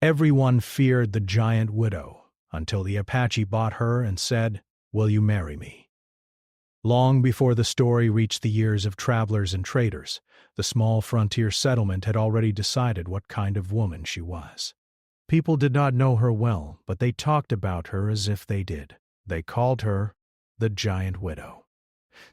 Everyone feared the giant widow until the Apache bought her and said, "Will you marry me?" Long before the story reached the ears of travelers and traders, the small frontier settlement had already decided what kind of woman she was. People did not know her well, but they talked about her as if they did. They called her the Giant Widow.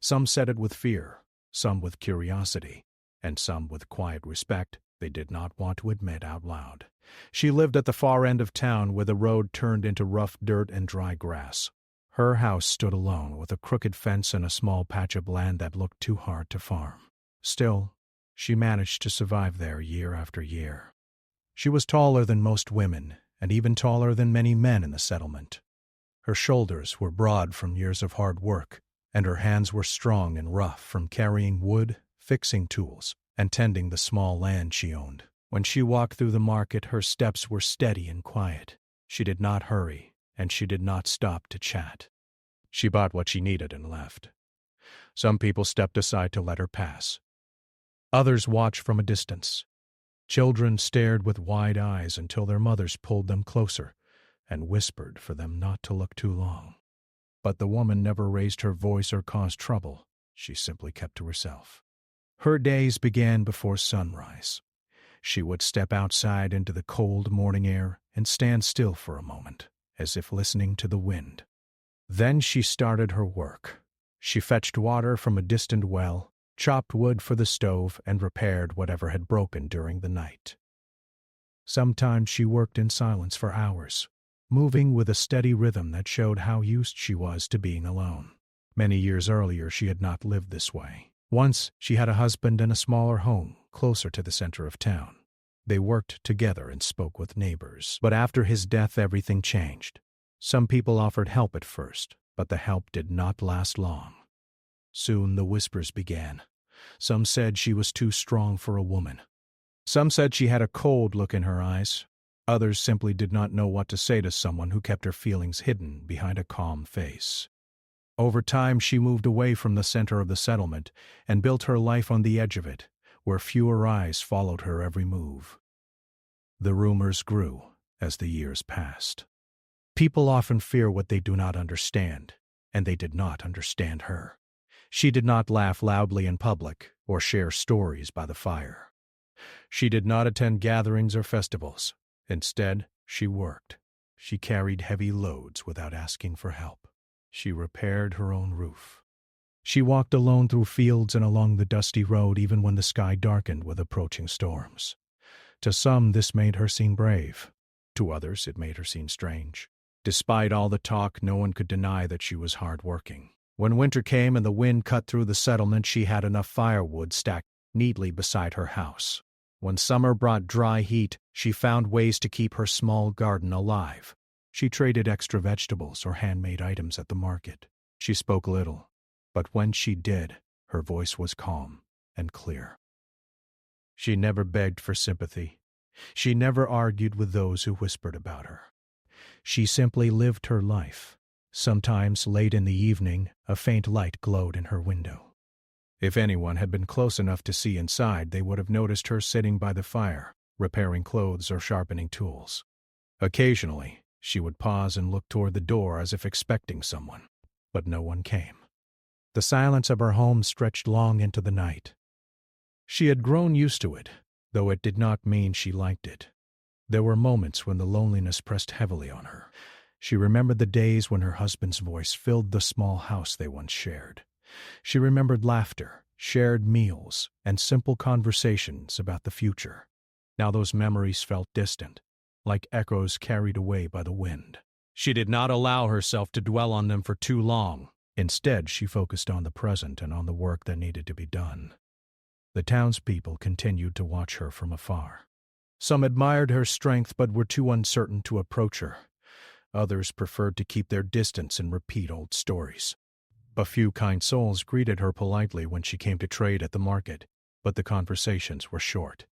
Some said it with fear, some with curiosity, and some with quiet respect they did not want to admit out loud. She lived at the far end of town where the road turned into rough dirt and dry grass. Her house stood alone with a crooked fence and a small patch of land that looked too hard to farm. Still, she managed to survive there year after year. She was taller than most women, and even taller than many men in the settlement. Her shoulders were broad from years of hard work, and her hands were strong and rough from carrying wood, fixing tools, and tending the small land she owned. When she walked through the market, her steps were steady and quiet. She did not hurry, and she did not stop to chat. She bought what she needed and left. Some people stepped aside to let her pass. Others watched from a distance. Children stared with wide eyes until their mothers pulled them closer and whispered for them not to look too long. But the woman never raised her voice or caused trouble. She simply kept to herself. Her days began before sunrise. She would step outside into the cold morning air and stand still for a moment, as if listening to the wind. Then she started her work. She fetched water from a distant well, chopped wood for the stove, and repaired whatever had broken during the night. Sometimes she worked in silence for hours, moving with a steady rhythm that showed how used she was to being alone. Many years earlier she had not lived this way. Once she had a husband and a smaller home closer to the center of town. They worked together and spoke with neighbors. But after his death everything changed. Some people offered help at first, but the help did not last long. Soon the whispers began. Some said she was too strong for a woman. Some said she had a cold look in her eyes. Others simply did not know what to say to someone who kept her feelings hidden behind a calm face. Over time she moved away from the center of the settlement and built her life on the edge of it, where fewer eyes followed her every move. The rumors grew as the years passed. People often fear what they do not understand, and they did not understand her. She did not laugh loudly in public or share stories by the fire. She did not attend gatherings or festivals. Instead, she worked. She carried heavy loads without asking for help. She repaired her own roof. She walked alone through fields and along the dusty road even when the sky darkened with approaching storms. To some, this made her seem brave. To others, it made her seem strange. Despite all the talk, no one could deny that she was hard-working. When winter came and the wind cut through the settlement, she had enough firewood stacked neatly beside her house. When summer brought dry heat, she found ways to keep her small garden alive. She traded extra vegetables or handmade items at the market. She spoke little, but when she did, her voice was calm and clear. She never begged for sympathy. She never argued with those who whispered about her. She simply lived her life. Sometimes, late in the evening, a faint light glowed in her window. If anyone had been close enough to see inside, they would have noticed her sitting by the fire, repairing clothes or sharpening tools. Occasionally, she would pause and look toward the door as if expecting someone, but no one came. The silence of her home stretched long into the night. She had grown used to it, though it did not mean she liked it. There were moments when the loneliness pressed heavily on her. She remembered the days when her husband's voice filled the small house they once shared. She remembered laughter, shared meals, and simple conversations about the future. Now those memories felt distant, like echoes carried away by the wind. She did not allow herself to dwell on them for too long. Instead, she focused on the present and on the work that needed to be done. The townspeople continued to watch her from afar. Some admired her strength but were too uncertain to approach her. Others preferred to keep their distance and repeat old stories. A few kind souls greeted her politely when she came to trade at the market, but the conversations were short.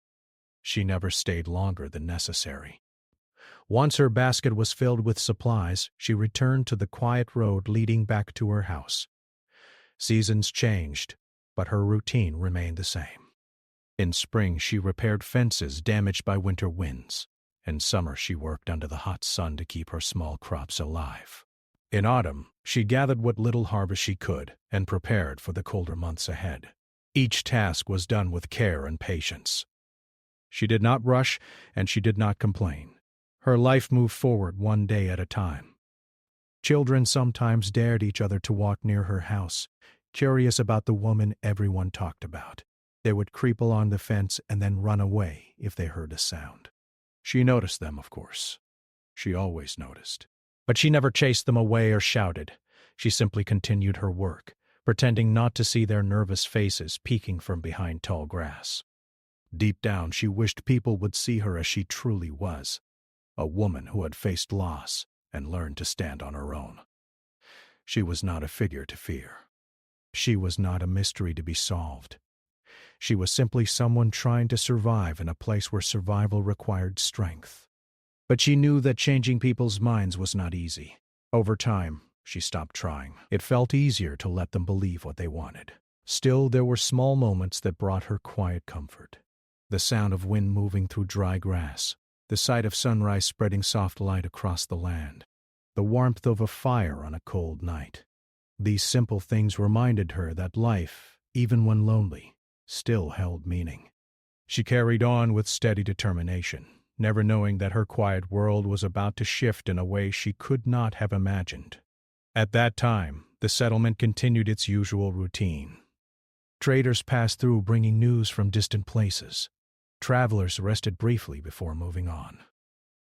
She never stayed longer than necessary. Once her basket was filled with supplies, she returned to the quiet road leading back to her house. Seasons changed, but her routine remained the same. In spring, she repaired fences damaged by winter winds. In summer, she worked under the hot sun to keep her small crops alive. In autumn, she gathered what little harvest she could and prepared for the colder months ahead. Each task was done with care and patience. She did not rush, and she did not complain. Her life moved forward one day at a time. Children sometimes dared each other to walk near her house, curious about the woman everyone talked about. They would creep along the fence and then run away if they heard a sound. She noticed them, of course. She always noticed. But she never chased them away or shouted. She simply continued her work, pretending not to see their nervous faces peeking from behind tall grass. Deep down, she wished people would see her as she truly was, a woman who had faced loss and learned to stand on her own. She was not a figure to fear. She was not a mystery to be solved. She was simply someone trying to survive in a place where survival required strength. But she knew that changing people's minds was not easy. Over time, she stopped trying. It felt easier to let them believe what they wanted. Still, there were small moments that brought her quiet comfort. The sound of wind moving through dry grass, the sight of sunrise spreading soft light across the land, the warmth of a fire on a cold night. These simple things reminded her that life, even when lonely, still held meaning. She carried on with steady determination, never knowing that her quiet world was about to shift in a way she could not have imagined. At that time, the settlement continued its usual routine. Traders passed through bringing news from distant places. Travelers rested briefly before moving on.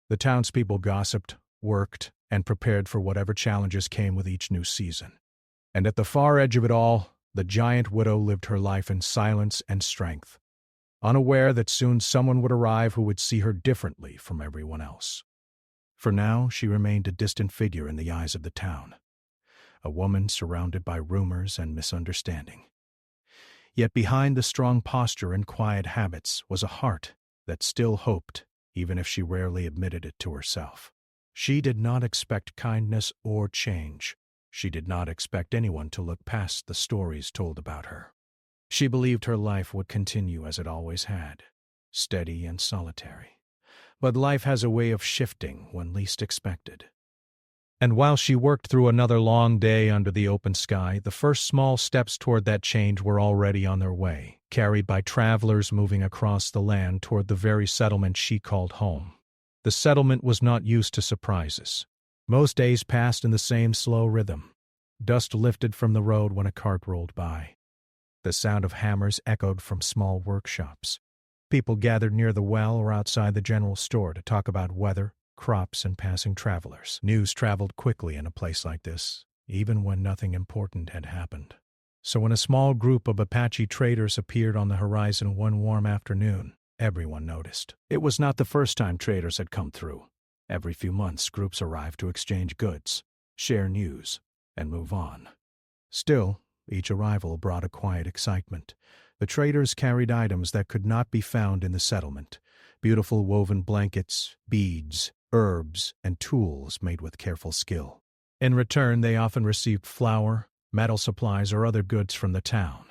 The townspeople gossiped, worked, and prepared for whatever challenges came with each new season. And at the far edge of it all, the giant widow lived her life in silence and strength, unaware that soon someone would arrive who would see her differently from everyone else. For now, she remained a distant figure in the eyes of the town, a woman surrounded by rumors and misunderstanding. Yet behind the strong posture and quiet habits was a heart that still hoped, even if she rarely admitted it to herself. She did not expect kindness or change. She did not expect anyone to look past the stories told about her. She believed her life would continue as it always had, steady and solitary. But life has a way of shifting when least expected. And while she worked through another long day under the open sky, the first small steps toward that change were already on their way, carried by travelers moving across the land toward the very settlement she called home. The settlement was not used to surprises. Most days passed in the same slow rhythm. Dust lifted from the road when a cart rolled by. The sound of hammers echoed from small workshops. People gathered near the well or outside the general store to talk about weather, crops, and passing travelers. News traveled quickly in a place like this, even when nothing important had happened. So when a small group of Apache traders appeared on the horizon one warm afternoon, everyone noticed. It was not the first time traders had come through. Every few months, groups arrived to exchange goods, share news, and move on. Still, each arrival brought a quiet excitement. The traders carried items that could not be found in the settlement: beautiful woven blankets, beads, herbs, and tools made with careful skill. In return, they often received flour, metal supplies, or other goods from the town.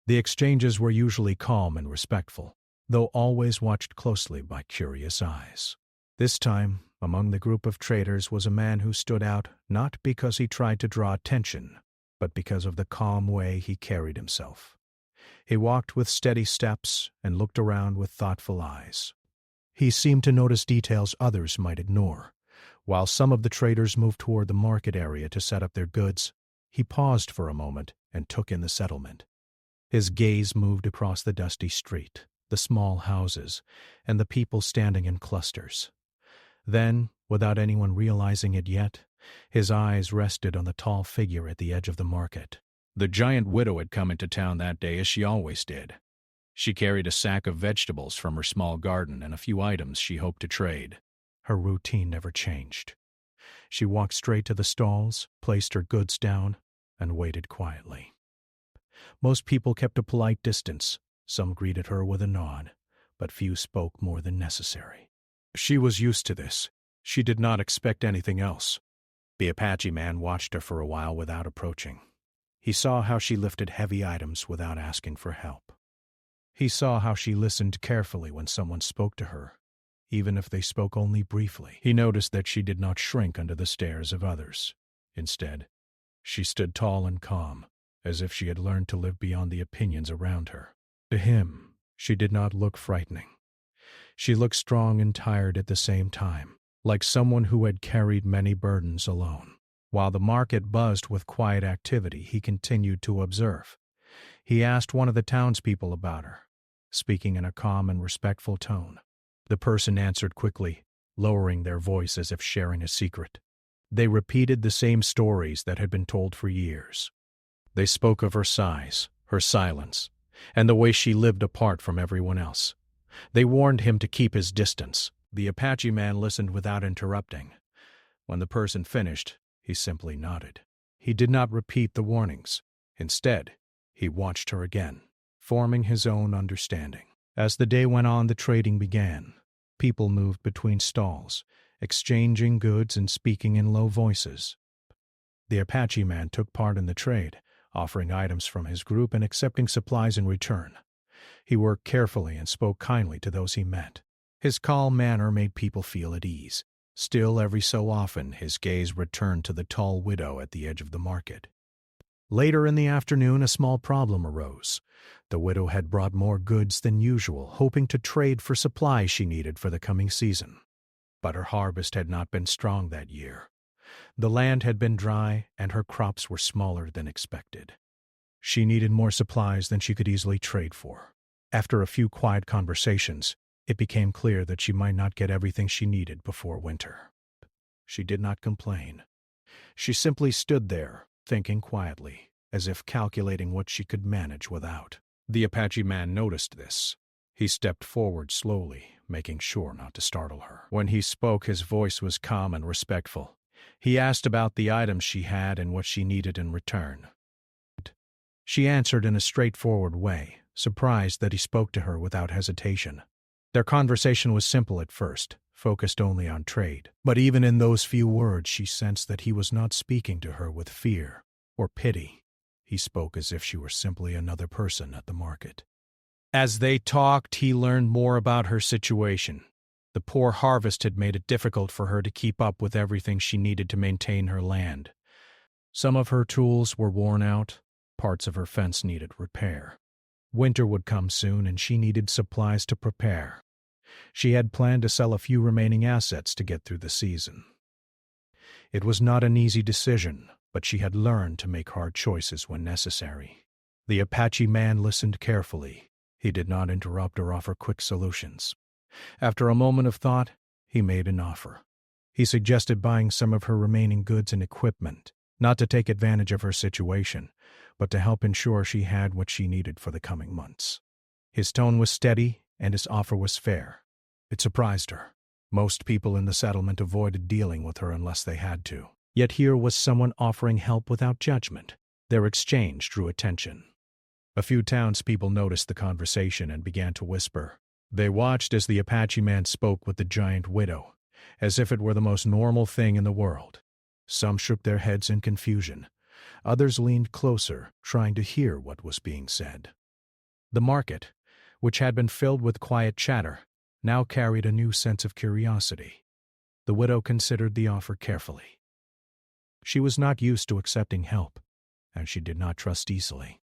The exchanges were usually calm and respectful, though always watched closely by curious eyes. This time, among the group of traders was a man who stood out not because he tried to draw attention, but because of the calm way he carried himself. He walked with steady steps and looked around with thoughtful eyes. He seemed to notice details others might ignore. While some of the traders moved toward the market area to set up their goods, he paused for a moment and took in the settlement. His gaze moved across the dusty street, the small houses, and the people standing in clusters. Then, without anyone realizing it yet, his eyes rested on the tall figure at the edge of the market. The giant widow had come into town that day as she always did. She carried a sack of vegetables from her small garden and a few items she hoped to trade. Her routine never changed. She walked straight to the stalls, placed her goods down, and waited quietly. Most people kept a polite distance. Some greeted her with a nod, but few spoke more than necessary. She was used to this. She did not expect anything else. The Apache man watched her for a while without approaching. He saw how she lifted heavy items without asking for help. He saw how she listened carefully when someone spoke to her, even if they spoke only briefly. He noticed that she did not shrink under the stares of others. Instead, she stood tall and calm, as if she had learned to live beyond the opinions around her. To him, she did not look frightening. She looked strong and tired at the same time, like someone who had carried many burdens alone. While the market buzzed with quiet activity, he continued to observe. He asked one of the townspeople about her, speaking in a calm and respectful tone. The person answered quickly, lowering their voice as if sharing a secret. They repeated the same stories that had been told for years. They spoke of her size, her silence, and the way she lived apart from everyone else. They warned him to keep his distance. The Apache man listened without interrupting. When the person finished, he simply nodded. He did not repeat the warnings. Instead, he watched her again, forming his own understanding. As the day went on, the trading began. People moved between stalls, exchanging goods and speaking in low voices. The Apache man took part in the trade, offering items from his group and accepting supplies in return. He worked carefully and spoke kindly to those he met. His calm manner made people feel at ease. Still, every so often, his gaze returned to the tall widow at the edge of the market. Later in the afternoon, a small problem arose. The widow had brought more goods than usual, hoping to trade for supplies she needed for the coming season. But her harvest had not been strong that year. The land had been dry, and her crops were smaller than expected. She needed more supplies than she could easily trade for. After a few quiet conversations, it became clear that she might not get everything she needed before winter. She did not complain. She simply stood there, thinking quietly, as if calculating what she could manage without. The Apache man noticed this. He stepped forward slowly, making sure not to startle her. When he spoke, his voice was calm and respectful. He asked about the items she had and what she needed in return. She answered in a straightforward way, surprised that he spoke to her without hesitation. Their conversation was simple at first, focused only on trade. But even in those few words, she sensed that he was not speaking to her with fear or pity. He spoke as if she were simply another person at the market. As they talked, he learned more about her situation. The poor harvest had made it difficult for her to keep up with everything she needed to maintain her land. Some of her tools were worn out, parts of her fence needed repair. Winter would come soon, and she needed supplies to prepare. She had planned to sell a few remaining assets to get through the season. It was not an easy decision, but she had learned to make hard choices when necessary. The Apache man listened carefully. He did not interrupt or offer quick solutions. After a moment of thought, he made an offer. He suggested buying some of her remaining goods and equipment, not to take advantage of her situation, but to help ensure she had what she needed for the coming months. His tone was steady, and his offer was fair. It surprised her. Most people in the settlement avoided dealing with her unless they had to. Yet here was someone offering help without judgment. Their exchange drew attention. A few townspeople noticed the conversation and began to whisper. They watched as the Apache man spoke with the giant widow, as if it were the most normal thing in the world. Some shook their heads in confusion. Others leaned closer, trying to hear what was being said. The market, which had been filled with quiet chatter, now carried a new sense of curiosity. The widow considered the offer carefully. She was not used to accepting help, and she did not trust easily.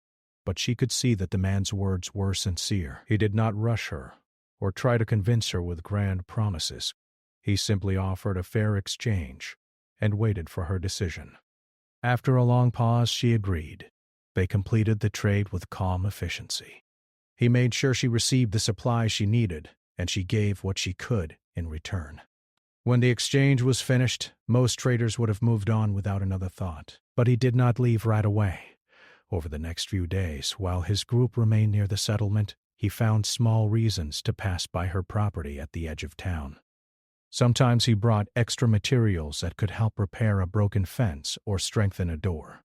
But she could see that the man's words were sincere. He did not rush her or try to convince her with grand promises. He simply offered a fair exchange and waited for her decision. After a long pause, she agreed. They completed the trade with calm efficiency. He made sure she received the supplies she needed, and she gave what she could in return. When the exchange was finished, most traders would have moved on without another thought. But he did not leave right away. Over the next few days, while his group remained near the settlement, he found small reasons to pass by her property at the edge of town. Sometimes he brought extra materials that could help repair a broken fence or strengthen a door.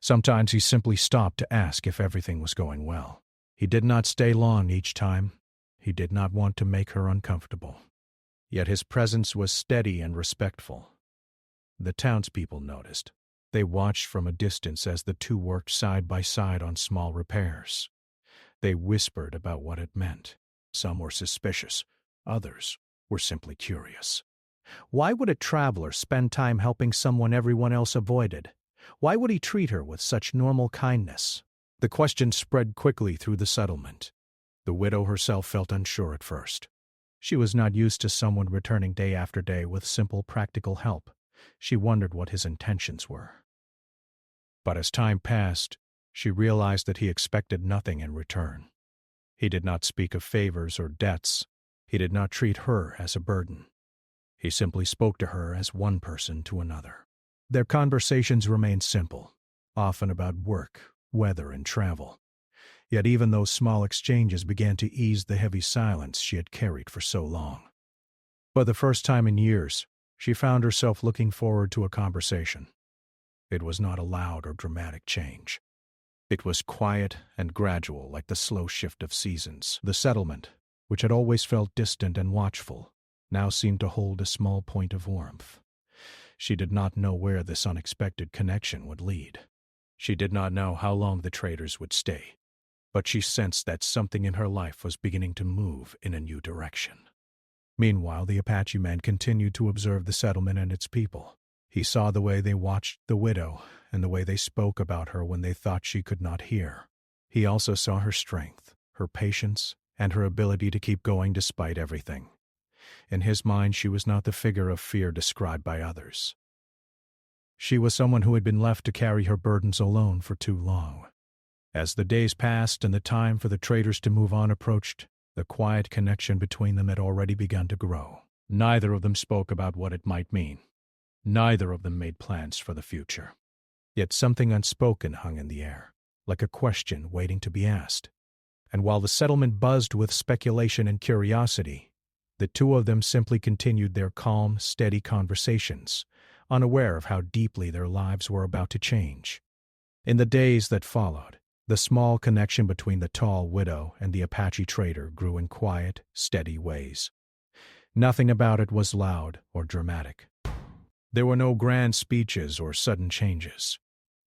Sometimes he simply stopped to ask if everything was going well. He did not stay long each time. He did not want to make her uncomfortable. Yet his presence was steady and respectful. The townspeople noticed. They watched from a distance as the two worked side by side on small repairs. They whispered about what it meant. Some were suspicious. Others were simply curious. Why would a traveler spend time helping someone everyone else avoided? Why would he treat her with such normal kindness? The question spread quickly through the settlement. The widow herself felt unsure at first. She was not used to someone returning day after day with simple practical help. She wondered what his intentions were. But as time passed, she realized that he expected nothing in return. He did not speak of favors or debts. He did not treat her as a burden. He simply spoke to her as one person to another. Their conversations remained simple, often about work, weather, and travel. Yet even those small exchanges began to ease the heavy silence she had carried for so long. For the first time in years, she found herself looking forward to a conversation. It was not a loud or dramatic change. It was quiet and gradual, like the slow shift of seasons. The settlement, which had always felt distant and watchful, now seemed to hold a small point of warmth. She did not know where this unexpected connection would lead. She did not know how long the traders would stay, but she sensed that something in her life was beginning to move in a new direction. Meanwhile, the Apache man continued to observe the settlement and its people. He saw the way they watched the widow and the way they spoke about her when they thought she could not hear. He also saw her strength, her patience, and her ability to keep going despite everything. In his mind, she was not the figure of fear described by others. She was someone who had been left to carry her burdens alone for too long. As the days passed and the time for the traders to move on approached, the quiet connection between them had already begun to grow. Neither of them spoke about what it might mean. Neither of them made plans for the future. Yet something unspoken hung in the air, like a question waiting to be asked. And while the settlement buzzed with speculation and curiosity, the two of them simply continued their calm, steady conversations, unaware of how deeply their lives were about to change. In the days that followed, the small connection between the tall widow and the Apache trader grew in quiet, steady ways. Nothing about it was loud or dramatic. There were no grand speeches or sudden changes.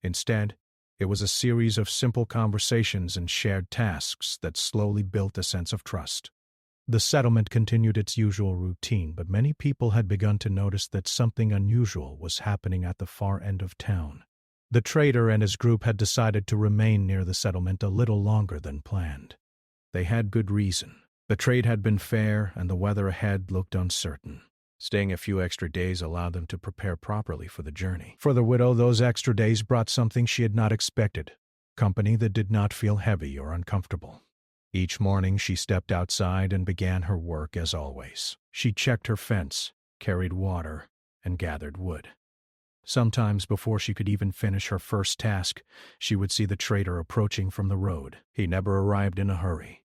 Instead, it was a series of simple conversations and shared tasks that slowly built a sense of trust. The settlement continued its usual routine, but many people had begun to notice that something unusual was happening at the far end of town. The trader and his group had decided to remain near the settlement a little longer than planned. They had good reason. The trade had been fair, and the weather ahead looked uncertain. Staying a few extra days allowed them to prepare properly for the journey. For the widow, those extra days brought something she had not expected, company that did not feel heavy or uncomfortable. Each morning she stepped outside and began her work as always. She checked her fence, carried water, and gathered wood. Sometimes before she could even finish her first task, she would see the trader approaching from the road. He never arrived in a hurry.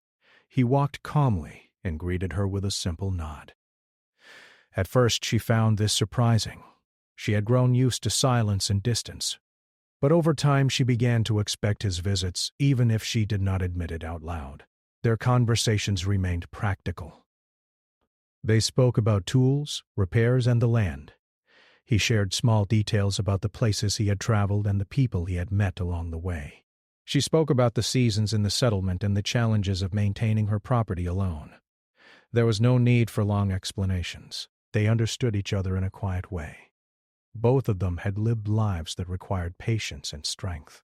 He walked calmly and greeted her with a simple nod. At first she found this surprising. She had grown used to silence and distance. But over time she began to expect his visits, even if she did not admit it out loud. Their conversations remained practical. They spoke about tools, repairs, and the land. He shared small details about the places he had traveled and the people he had met along the way. She spoke about the seasons in the settlement and the challenges of maintaining her property alone. There was no need for long explanations. They understood each other in a quiet way. Both of them had lived lives that required patience and strength.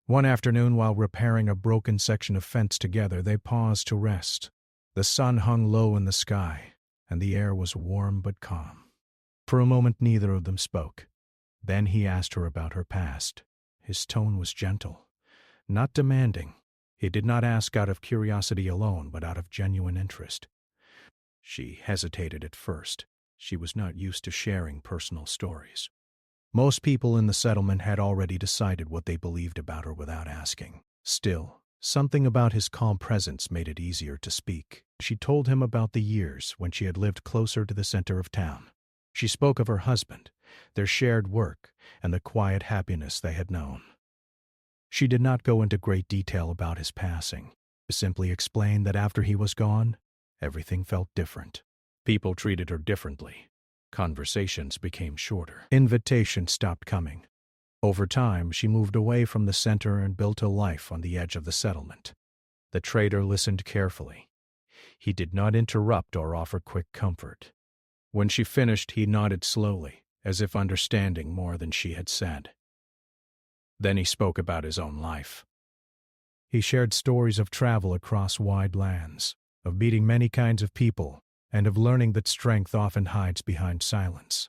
One afternoon, while repairing a broken section of fence together, they paused to rest. The sun hung low in the sky, and the air was warm but calm. For a moment, neither of them spoke. Then he asked her about her past. His tone was gentle, not demanding. He did not ask out of curiosity alone, but out of genuine interest. She hesitated at first. She was not used to sharing personal stories. Most people in the settlement had already decided what they believed about her without asking. Still, something about his calm presence made it easier to speak. She told him about the years when she had lived closer to the center of town. She spoke of her husband, their shared work, and the quiet happiness they had known. She did not go into great detail about his passing. She simply explained that after he was gone, everything felt different. People treated her differently. Conversations became shorter. Invitations stopped coming. Over time, she moved away from the center and built a life on the edge of the settlement. The trader listened carefully. He did not interrupt or offer quick comfort. When she finished, he nodded slowly, as if understanding more than she had said. Then he spoke about his own life. He shared stories of travel across wide lands, of meeting many kinds of people, and of learning that strength often hides behind silence.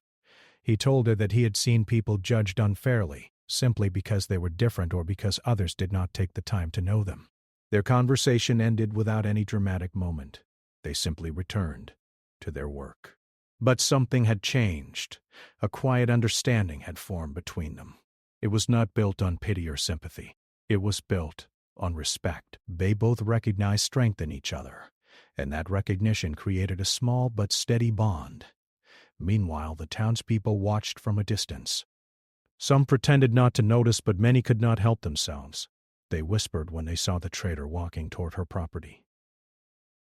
He told her that he had seen people judged unfairly, simply because they were different or because others did not take the time to know them. Their conversation ended without any dramatic moment. They simply returned to their work. But something had changed. A quiet understanding had formed between them. It was not built on pity or sympathy. It was built on respect. They both recognized strength in each other, and that recognition created a small but steady bond. Meanwhile, the townspeople watched from a distance. Some pretended not to notice, but many could not help themselves. They whispered when they saw the trader walking toward her property.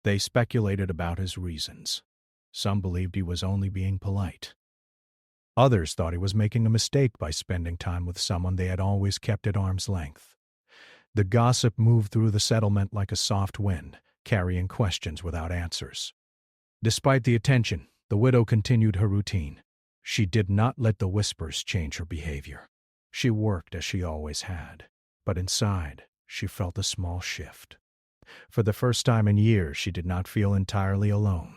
They speculated about his reasons. Some believed he was only being polite. Others thought he was making a mistake by spending time with someone they had always kept at arm's length. The gossip moved through the settlement like a soft wind, carrying questions without answers. Despite the attention, the widow continued her routine. She did not let the whispers change her behavior. She worked as she always had, but inside, she felt a small shift. For the first time in years, she did not feel entirely alone.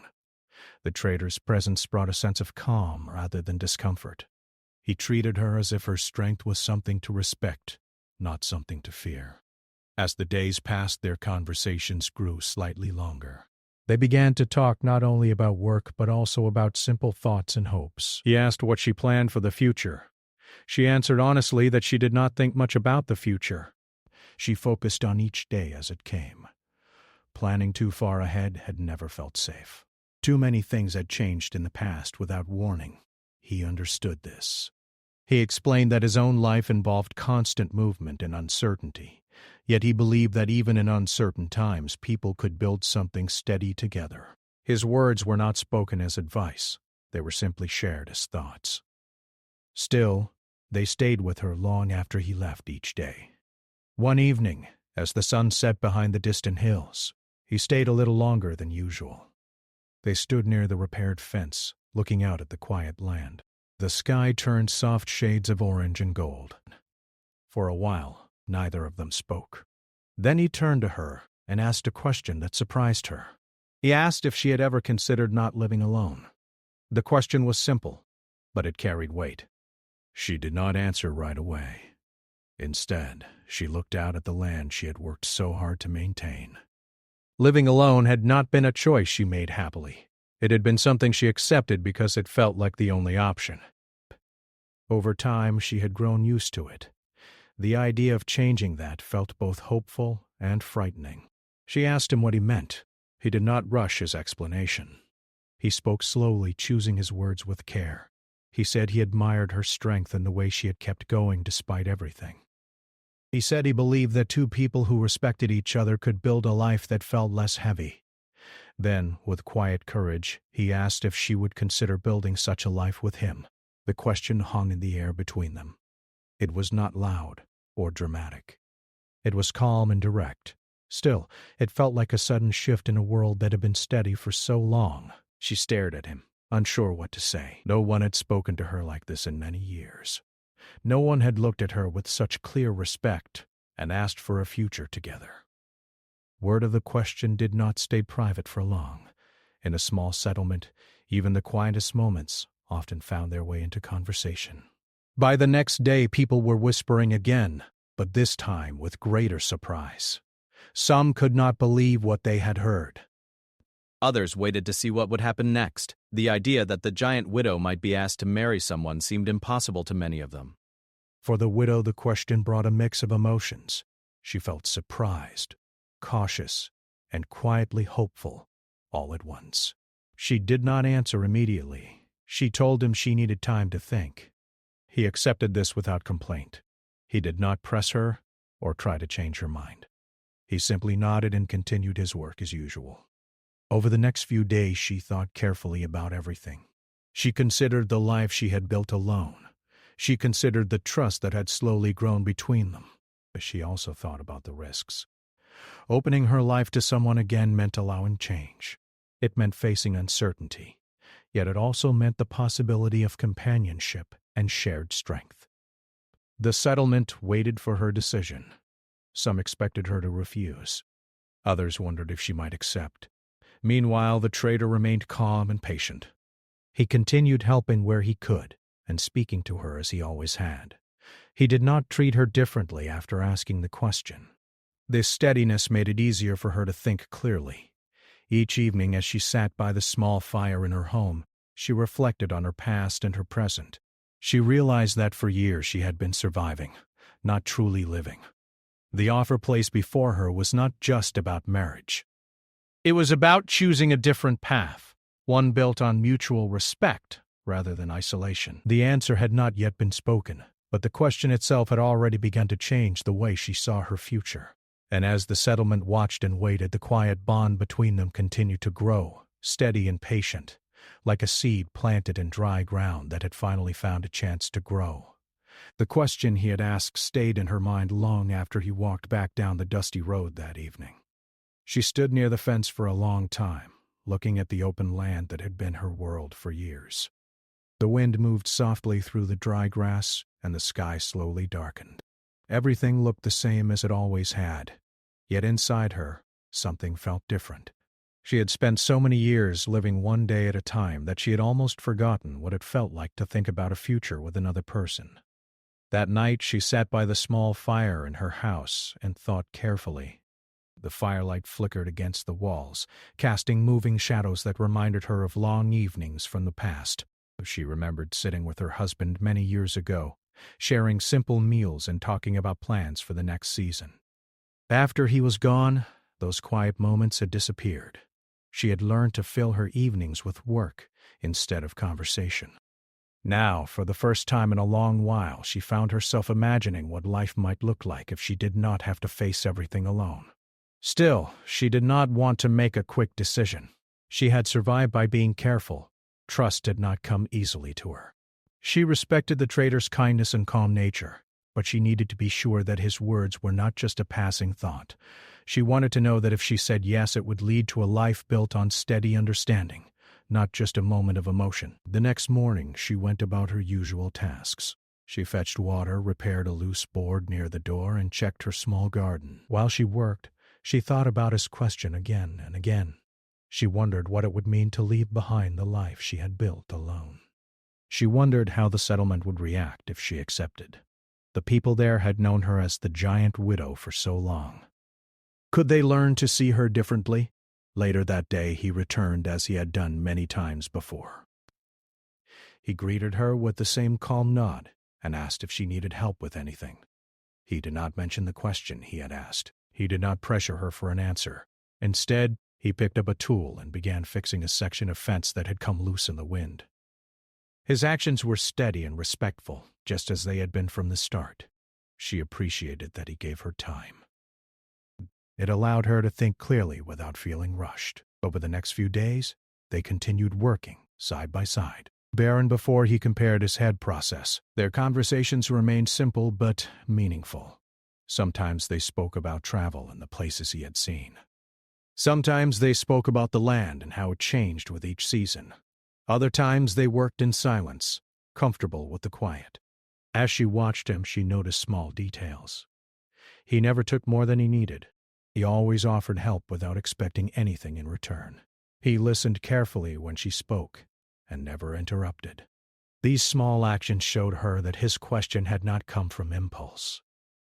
The trader's presence brought a sense of calm rather than discomfort. He treated her as if her strength was something to respect, not something to fear. As the days passed, their conversations grew slightly longer. They began to talk not only about work but also about simple thoughts and hopes. He asked what she planned for the future. She answered honestly that she did not think much about the future. She focused on each day as it came. Planning too far ahead had never felt safe. Too many things had changed in the past without warning. He understood this. He explained that his own life involved constant movement and uncertainty, yet he believed that even in uncertain times people could build something steady together. His words were not spoken as advice. They were simply shared as thoughts. Still, they stayed with her long after he left each day. One evening, as the sun set behind the distant hills, he stayed a little longer than usual. They stood near the repaired fence, looking out at the quiet land. The sky turned soft shades of orange and gold. For a while, neither of them spoke. Then he turned to her and asked a question that surprised her. He asked if she had ever considered not living alone. The question was simple, but it carried weight. She did not answer right away. Instead, she looked out at the land she had worked so hard to maintain. Living alone had not been a choice she made happily. It had been something she accepted because it felt like the only option. Over time, she had grown used to it. The idea of changing that felt both hopeful and frightening. She asked him what he meant. He did not rush his explanation. He spoke slowly, choosing his words with care. He said he admired her strength and the way she had kept going despite everything. He said he believed that two people who respected each other could build a life that felt less heavy. Then, with quiet courage, he asked if she would consider building such a life with him. The question hung in the air between them. It was not loud or dramatic. It was calm and direct. Still, it felt like a sudden shift in a world that had been steady for so long. She stared at him, unsure what to say. No one had spoken to her like this in many years. No one had looked at her with such clear respect and asked for a future together. Word of the question did not stay private for long. In a small settlement, even the quietest moments often found their way into conversation. By the next day, people were whispering again, but this time with greater surprise. Some could not believe what they had heard. Others waited to see what would happen next. The idea that the giant widow might be asked to marry someone seemed impossible to many of them. For the widow, the question brought a mix of emotions. She felt surprised, cautious, and quietly hopeful, all at once. She did not answer immediately. She told him she needed time to think. He accepted this without complaint. He did not press her or try to change her mind. He simply nodded and continued his work as usual. Over the next few days, she thought carefully about everything. She considered the life she had built alone. She considered the trust that had slowly grown between them. But she also thought about the risks. Opening her life to someone again meant allowing change. It meant facing uncertainty. yet it also meant the possibility of companionship and shared strength. The settlement waited for her decision. Some expected her to refuse. Others wondered if she might accept. Meanwhile, the trader remained calm and patient. He continued helping where he could and speaking to her as he always had. He did not treat her differently after asking the question. This steadiness made it easier for her to think clearly. Each evening as she sat by the small fire in her home, she reflected on her past and her present. She realized that for years she had been surviving, not truly living. The offer placed before her was not just about marriage. It was about choosing a different path, one built on mutual respect rather than isolation. The answer had not yet been spoken, but the question itself had already begun to change the way she saw her future. And as the settlement watched and waited, the quiet bond between them continued to grow, steady and patient, like a seed planted in dry ground that had finally found a chance to grow. The question he had asked stayed in her mind long after he walked back down the dusty road that evening. She stood near the fence for a long time, looking at the open land that had been her world for years. The wind moved softly through the dry grass, and the sky slowly darkened. Everything looked the same as it always had, yet inside her, something felt different. She had spent so many years living one day at a time that she had almost forgotten what it felt like to think about a future with another person. That night she sat by the small fire in her house and thought carefully. The firelight flickered against the walls, casting moving shadows that reminded her of long evenings from the past. She remembered sitting with her husband many years ago, sharing simple meals and talking about plans for the next season. After he was gone, those quiet moments had disappeared. She had learned to fill her evenings with work instead of conversation. Now, for the first time in a long while, she found herself imagining what life might look like if she did not have to face everything alone. Still, she did not want to make a quick decision. She had survived by being careful. Trust did not come easily to her. She respected the trader's kindness and calm nature, but she needed to be sure that his words were not just a passing thought. She wanted to know that if she said yes, it would lead to a life built on steady understanding, not just a moment of emotion. The next morning, she went about her usual tasks. She fetched water, repaired a loose board near the door, and checked her small garden. While she worked, she thought about his question again and again. She wondered what it would mean to leave behind the life she had built alone. She wondered how the settlement would react if she accepted. The people there had known her as the giant widow for so long. Could they learn to see her differently? Later that day, he returned as he had done many times before. He greeted her with the same calm nod and asked if she needed help with anything. He did not mention the question he had asked. He did not pressure her for an answer. Instead, he picked up a tool and began fixing a section of fence that had come loose in the wind. His actions were steady and respectful, just as they had been from the start. She appreciated that he gave her time. It allowed her to think clearly without feeling rushed. Over the next few days, they continued working side by side. Barren before he compared his head process. Their conversations remained simple but meaningful. Sometimes they spoke about travel and the places he had seen. Sometimes they spoke about the land and how it changed with each season. Other times they worked in silence, comfortable with the quiet. As she watched him, she noticed small details. He never took more than he needed. He always offered help without expecting anything in return. He listened carefully when she spoke and never interrupted. These small actions showed her that his question had not come from impulse.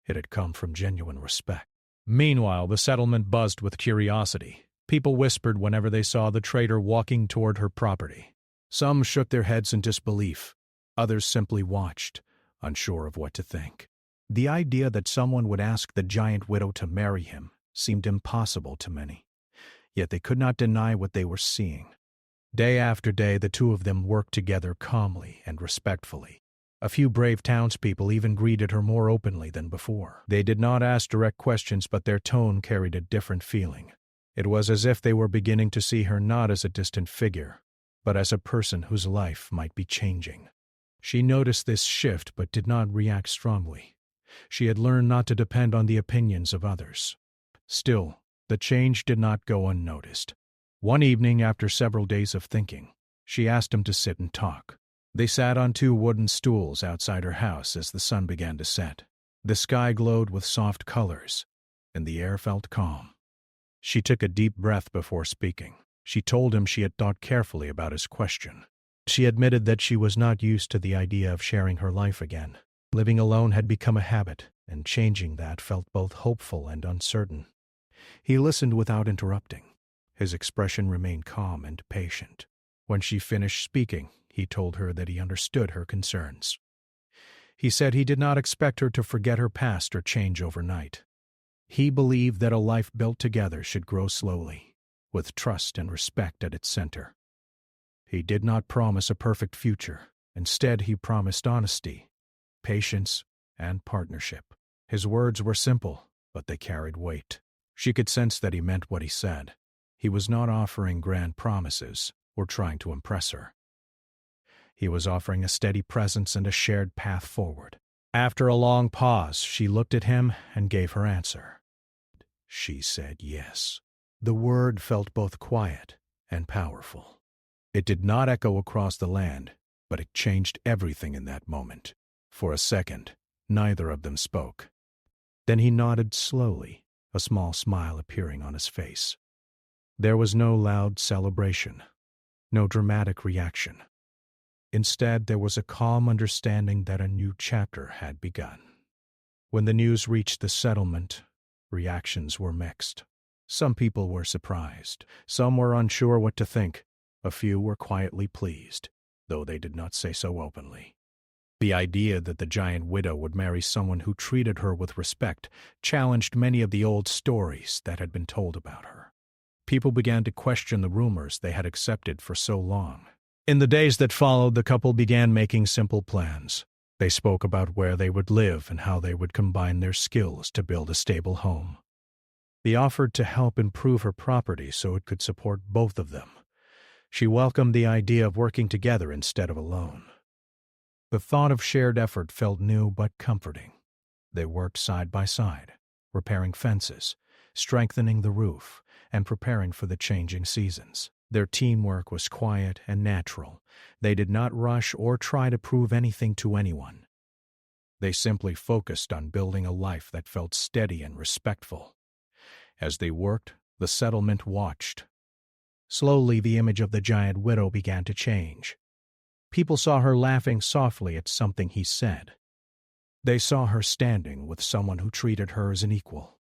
It had come from genuine respect. Meanwhile, the settlement buzzed with curiosity. People whispered whenever they saw the trader walking toward her property. Some shook their heads in disbelief. Others simply watched, unsure of what to think. The idea that someone would ask the giant widow to marry him seemed impossible to many. Yet they could not deny what they were seeing. Day after day, the two of them worked together calmly and respectfully. A few brave townspeople even greeted her more openly than before. They did not ask direct questions, but their tone carried a different feeling. It was as if they were beginning to see her not as a distant figure, but as a person whose life might be changing. She noticed this shift but did not react strongly. She had learned not to depend on the opinions of others. Still, the change did not go unnoticed. One evening, after several days of thinking, She asked him to sit and talk. They sat on 2 wooden stools outside her house as the sun began to set. The sky glowed with soft colors, and the air felt calm. She took a deep breath before speaking. She told him she had thought carefully about his question. She admitted that she was not used to the idea of sharing her life again. Living alone had become a habit, and changing that felt both hopeful and uncertain. He listened without interrupting. His expression remained calm and patient. When she finished speaking, he told her that he understood her concerns. He said he did not expect her to forget her past or change overnight. He believed that a life built together should grow slowly, with trust and respect at its center. He did not promise a perfect future. Instead, he promised honesty, patience, and partnership. His words were simple, but they carried weight. She could sense that he meant what he said. He was not offering grand promises or trying to impress her. He was offering a steady presence and a shared path forward. After a long pause, she looked at him and gave her answer. She said yes. The word felt both quiet and powerful. It did not echo across the land, but it changed everything in that moment. For a second, neither of them spoke. Then he nodded slowly, a small smile appearing on his face. There was no loud celebration, no dramatic reaction. Instead, there was a calm understanding that a new chapter had begun. When the news reached the settlement, reactions were mixed. Some people were surprised. Some were unsure what to think. A few were quietly pleased, though they did not say so openly. The idea that the giant widow would marry someone who treated her with respect challenged many of the old stories that had been told about her. People began to question the rumors they had accepted for so long. In the days that followed, the couple began making simple plans. They spoke about where they would live and how they would combine their skills to build a stable home. They offered to help improve her property so it could support both of them. She welcomed the idea of working together instead of alone. The thought of shared effort felt new but comforting. They worked side by side, repairing fences, strengthening the roof, and preparing for the changing seasons. Their teamwork was quiet and natural. They did not rush or try to prove anything to anyone. They simply focused on building a life that felt steady and respectful. As they worked, the settlement watched. Slowly, the image of the giant widow began to change. People saw her laughing softly at something he said. They saw her standing with someone who treated her as an equal.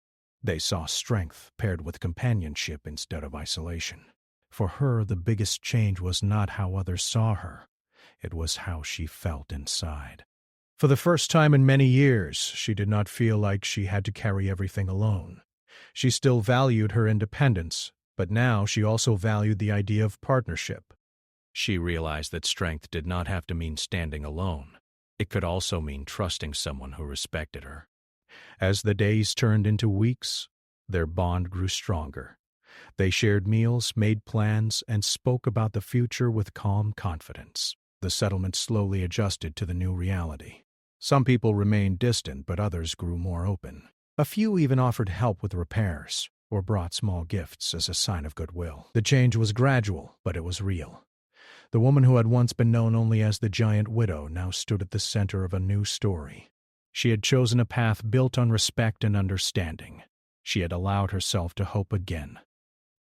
They saw strength paired with companionship instead of isolation. For her, the biggest change was not how others saw her. It was how she felt inside. For the first time in many years, she did not feel like she had to carry everything alone. She still valued her independence, but now she also valued the idea of partnership. She realized that strength did not have to mean standing alone. It could also mean trusting someone who respected her. As the days turned into weeks, their bond grew stronger. They shared meals, made plans, and spoke about the future with calm confidence. The settlement slowly adjusted to the new reality. Some people remained distant, but others grew more open. A few even offered help with repairs or brought small gifts as a sign of goodwill. The change was gradual, but it was real. The woman who had once been known only as the giant widow now stood at the center of a new story. She had chosen a path built on respect and understanding. She had allowed herself to hope again.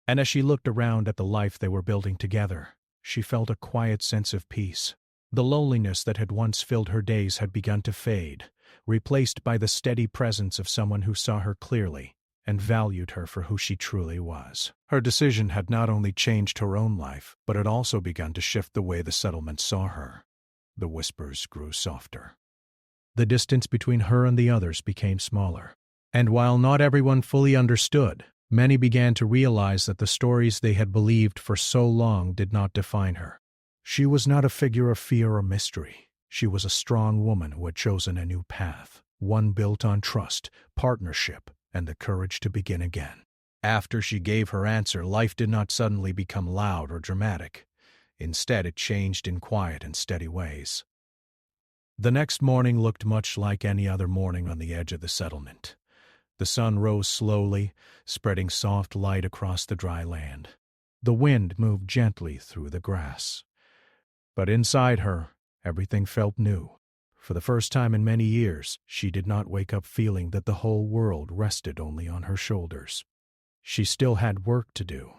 And as she looked around at the life they were building together, she felt a quiet sense of peace. The loneliness that had once filled her days had begun to fade, replaced by the steady presence of someone who saw her clearly and valued her for who she truly was. Her decision had not only changed her own life, but had also begun to shift the way the settlement saw her. The whispers grew softer. The distance between her and the others became smaller. And while not everyone fully understood, many began to realize that the stories they had believed for so long did not define her. She was not a figure of fear or mystery. She was a strong woman who had chosen a new path, one built on trust, partnership, and the courage to begin again. After she gave her answer, life did not suddenly become loud or dramatic. Instead, it changed in quiet and steady ways. The next morning looked much like any other morning on the edge of the settlement. The sun rose slowly, spreading soft light across the dry land. The wind moved gently through the grass. But inside her, everything felt new. For the first time in many years, she did not wake up feeling that the whole world rested only on her shoulders. She still had work to do,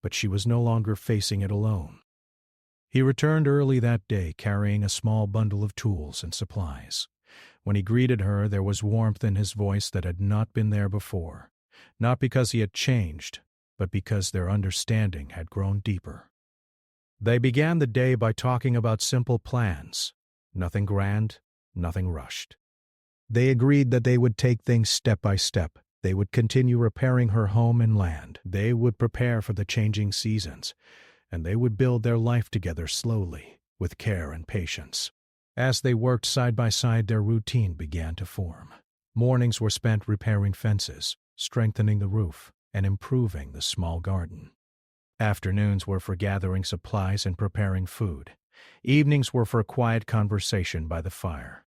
but she was no longer facing it alone. He returned early that day carrying a small bundle of tools and supplies. When he greeted her, there was warmth in his voice that had not been there before, not because he had changed, but because their understanding had grown deeper. They began the day by talking about simple plans, nothing grand, nothing rushed. They agreed that they would take things step by step. They would continue repairing her home and land. They would prepare for the changing seasons, and they would build their life together slowly, with care and patience. As they worked side by side, their routine began to form. Mornings were spent repairing fences, strengthening the roof, and improving the small garden. Afternoons were for gathering supplies and preparing food. Evenings were for quiet conversation by the fire.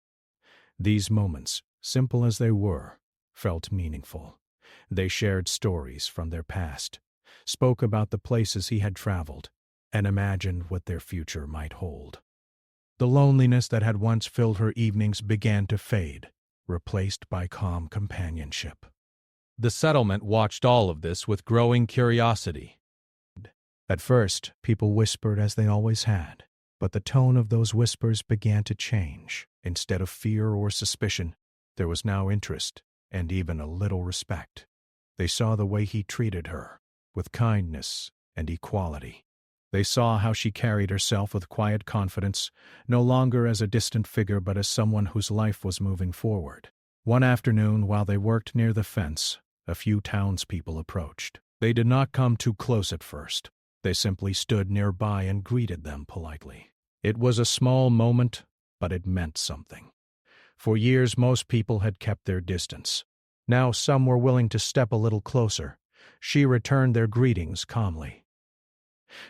These moments, simple as they were, felt meaningful. They shared stories from their past, spoke about the places he had traveled, and imagined what their future might hold. The loneliness that had once filled her evenings began to fade, replaced by calm companionship. The settlement watched all of this with growing curiosity. At first, people whispered as they always had, but the tone of those whispers began to change. Instead of fear or suspicion, there was now interest and even a little respect. They saw the way he treated her, with kindness and equality. They saw how she carried herself with quiet confidence, no longer as a distant figure but as someone whose life was moving forward. One afternoon, while they worked near the fence, a few townspeople approached. They did not come too close at first. They simply stood nearby and greeted them politely. It was a small moment, but it meant something. For years, most people had kept their distance. Now some were willing to step a little closer. She returned their greetings calmly.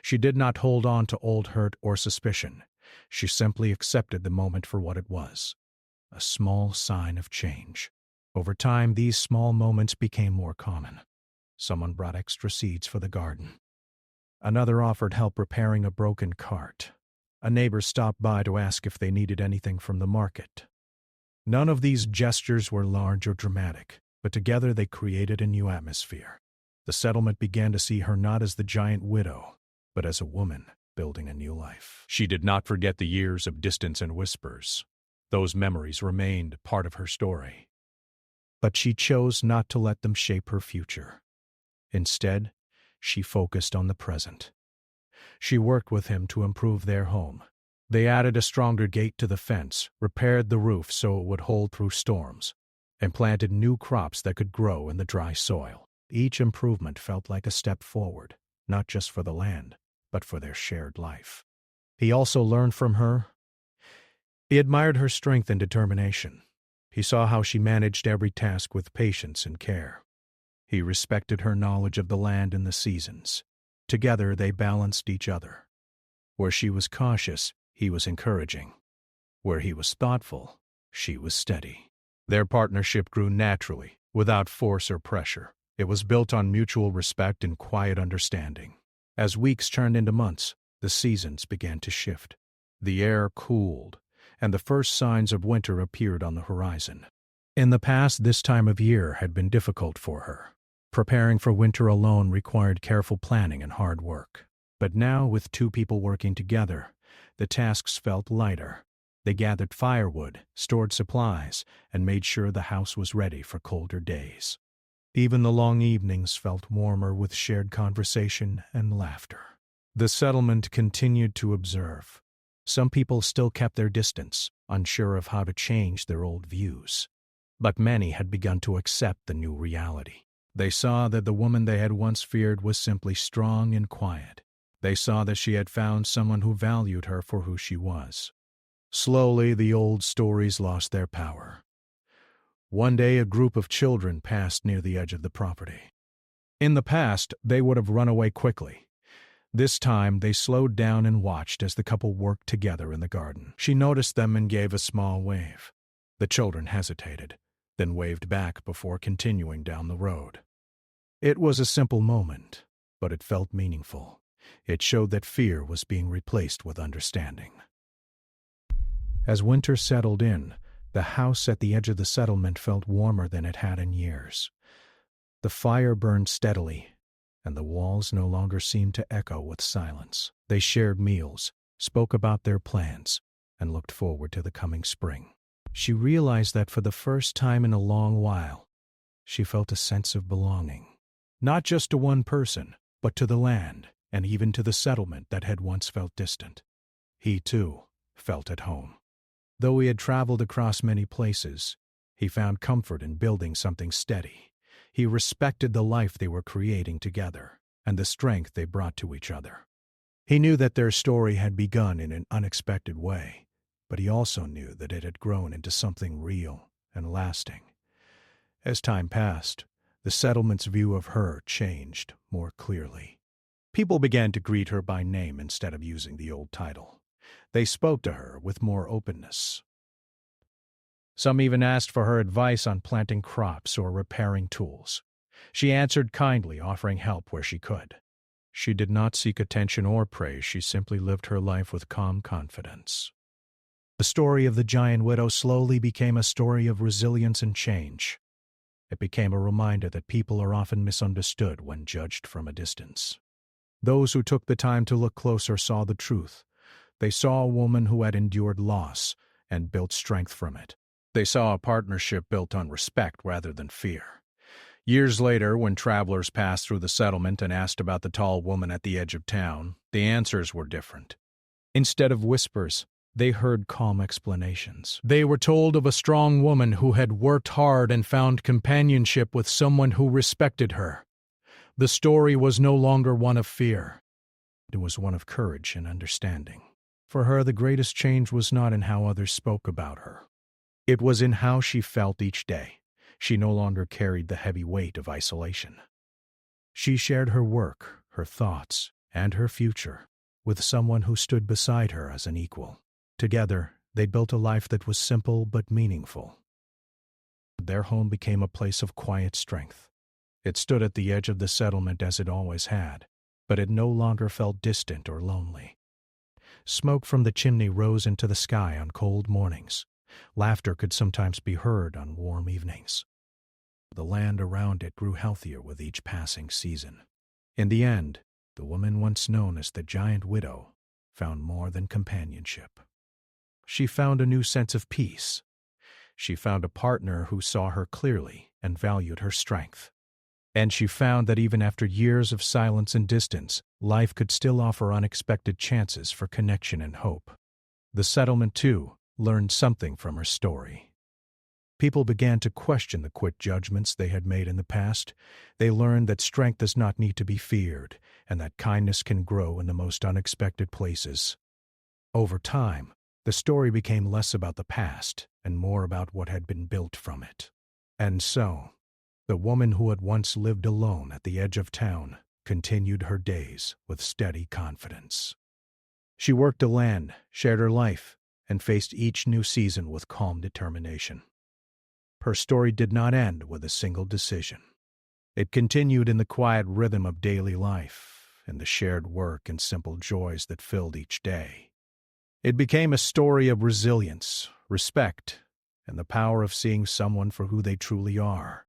She did not hold on to old hurt or suspicion. She simply accepted the moment for what it was, a small sign of change. Over time, these small moments became more common. Someone brought extra seeds for the garden. Another offered help repairing a broken cart. A neighbor stopped by to ask if they needed anything from the market. None of these gestures were large or dramatic, but together they created a new atmosphere. The settlement began to see her not as the giant widow, but as a woman building a new life. She did not forget the years of distance and whispers. Those memories remained part of her story. But she chose not to let them shape her future. Instead, she focused on the present. She worked with him to improve their home. They added a stronger gate to the fence, repaired the roof so it would hold through storms, and planted new crops that could grow in the dry soil. Each improvement felt like a step forward, not just for the land, but for their shared life. He also learned from her. He admired her strength and determination. He saw how she managed every task with patience and care. He respected her knowledge of the land and the seasons. Together they balanced each other. Where she was cautious, he was encouraging. Where he was thoughtful, she was steady. Their partnership grew naturally, without force or pressure. It was built on mutual respect and quiet understanding. As weeks turned into months, the seasons began to shift. The air cooled, and the first signs of winter appeared on the horizon. In the past, this time of year had been difficult for her. Preparing for winter alone required careful planning and hard work. But now, with two people working together, the tasks felt lighter. They gathered firewood, stored supplies, and made sure the house was ready for colder days. Even the long evenings felt warmer with shared conversation and laughter. The settlement continued to observe. Some people still kept their distance, unsure of how to change their old views. But many had begun to accept the new reality. They saw that the woman they had once feared was simply strong and quiet. They saw that she had found someone who valued her for who she was. Slowly, the old stories lost their power. One day, a group of children passed near the edge of the property. In the past, they would have run away quickly. This time, they slowed down and watched as the couple worked together in the garden. She noticed them and gave a small wave. The children hesitated, then waved back before continuing down the road. It was a simple moment, but it felt meaningful. It showed that fear was being replaced with understanding. As winter settled in, the house at the edge of the settlement felt warmer than it had in years. The fire burned steadily, and the walls no longer seemed to echo with silence. They shared meals, spoke about their plans, and looked forward to the coming spring. She realized that for the first time in a long while, she felt a sense of belonging. Not just to one person, but to the land, and even to the settlement that had once felt distant. He, too, felt at home. Though he had traveled across many places, he found comfort in building something steady. He respected the life they were creating together, and the strength they brought to each other. He knew that their story had begun in an unexpected way, but he also knew that it had grown into something real and lasting. As time passed, the settlement's view of her changed more clearly. People began to greet her by name instead of using the old title. They spoke to her with more openness. Some even asked for her advice on planting crops or repairing tools. She answered kindly, offering help where she could. She did not seek attention or praise, she simply lived her life with calm confidence. The story of the giant widow slowly became a story of resilience and change. It became a reminder that people are often misunderstood when judged from a distance. Those who took the time to look closer saw the truth. They saw a woman who had endured loss and built strength from it. They saw a partnership built on respect rather than fear. Years later, when travelers passed through the settlement and asked about the tall woman at the edge of town, the answers were different. Instead of whispers, they heard calm explanations. They were told of a strong woman who had worked hard and found companionship with someone who respected her. The story was no longer one of fear. It was one of courage and understanding. For her, the greatest change was not in how others spoke about her. It was in how she felt each day. She no longer carried the heavy weight of isolation. She shared her work, her thoughts, and her future with someone who stood beside her as an equal. Together, they built a life that was simple but meaningful. Their home became a place of quiet strength. It stood at the edge of the settlement as it always had, but it no longer felt distant or lonely. Smoke from the chimney rose into the sky on cold mornings. Laughter could sometimes be heard on warm evenings. The land around it grew healthier with each passing season. In the end, the woman once known as the Giant Widow found more than companionship. She found a new sense of peace. She found a partner who saw her clearly and valued her strength. And she found that even after years of silence and distance, life could still offer unexpected chances for connection and hope. The settlement, too, learned something from her story. People began to question the quick judgments they had made in the past. They learned that strength does not need to be feared, and that kindness can grow in the most unexpected places. Over time, the story became less about the past and more about what had been built from it. And so, the woman who had once lived alone at the edge of town continued her days with steady confidence. She worked the land, shared her life, and faced each new season with calm determination. Her story did not end with a single decision. It continued in the quiet rhythm of daily life, in the shared work and simple joys that filled each day. It became a story of resilience, respect, and the power of seeing someone for who they truly are.